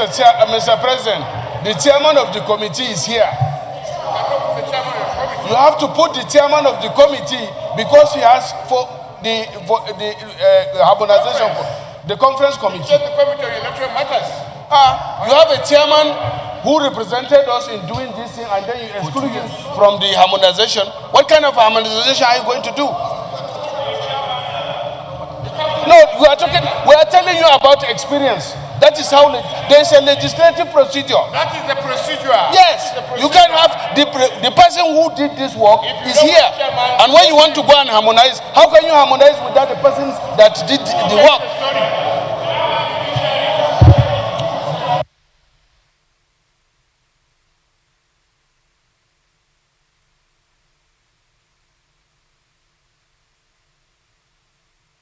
Mr. President, the chairman of the committee is here. You have to put the chairman of the committee because he has for the harmonization, the conference committee. The committee on electoral matters. You have a chairman who represented us in doing this thing, and then you exclude him from the harmonization. What kind of harmonization are you going to do? No, we are telling you about experience. That is how there is a legislative procedure. That is the procedure. Yes, you can have the person who did this work is here, and when you want to go and harmonize, how can you harmonize without the person that did the work?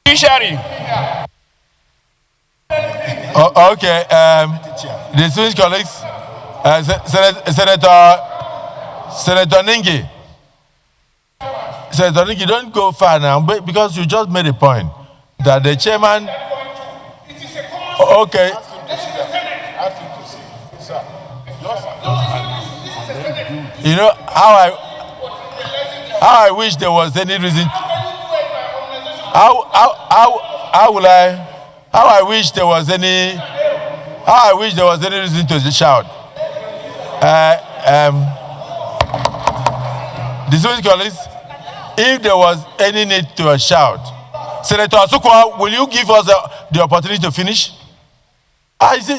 Judiciary. Okay, distinguished colleagues, Senator Ningi. Senator Ningi, don't go far now, because you just made a point that the chairman. Okay. You know how I wish there was any reason. How I wish there was any reason to shout. Distinguished colleagues, if there was any need to shout, Senator Asukwa, will you give us the opportunity to finish? I see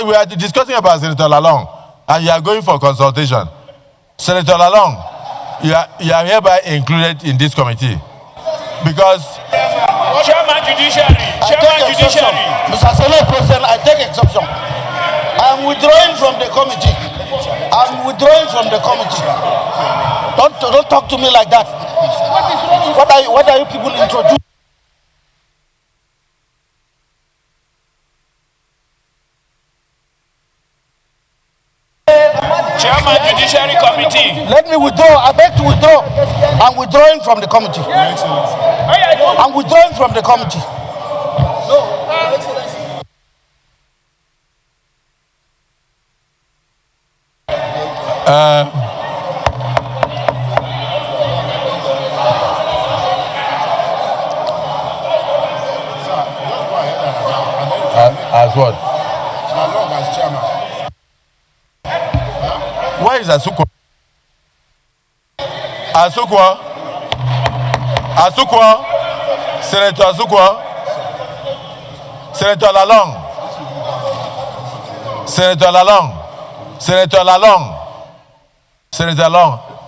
we are discussing about Senator Lalong, and you are going for consultation. Senator Lalong, you are hereby included in this committee because. Chairman Judiciary. Mr. Senate President, I take exception. I am withdrawing from the committee. Don't talk to me like that. What are you people introducing? Chairman Judiciary Committee. Let me withdraw. I beg to withdraw. I'm withdrawing from the committee. I'm withdrawing from the committee. As what? As chairman. Where is Asukwa? Asukwa, Senator Asukwa, Senator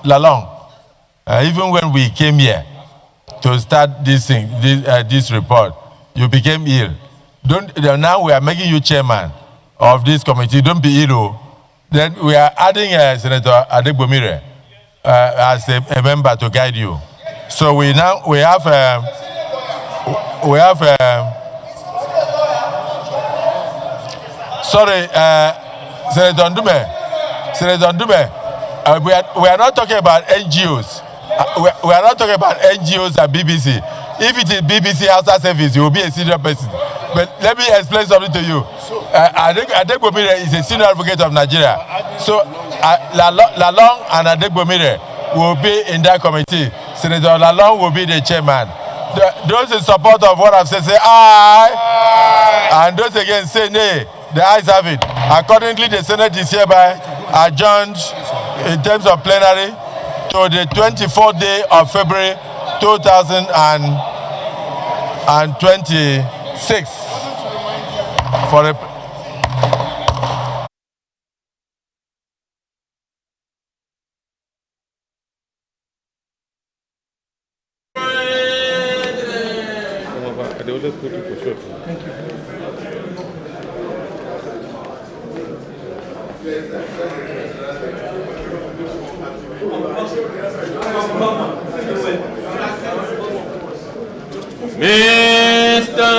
Lalong. Even when we came here to start this thing, this report, you became ill. Now we are making you chairman of this committee. Don't be ill. Then we are adding Senator Adegbomire as a member to guide you. So we have sorry, Senator Ndume, we are not talking about NGOs. We are not talking about NGOs and BBC. If it is BBC outside service, you will be a senior person. But let me explain something to you. Adegbomire is a senior advocate of Nigeria. So Lalong and Adegbomire will be in that committee. Senator Lalong will be the chairman. Those in support of what I've said say aye. And those against say nay. The ayes have it. Accordingly, the Senate is hereby adjourned in terms of plenary to the 24th day of February 2026 for a They will just put you for short. Thank you. Mr.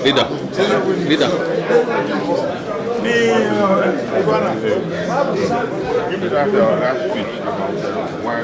Leader. Give me that last speech about why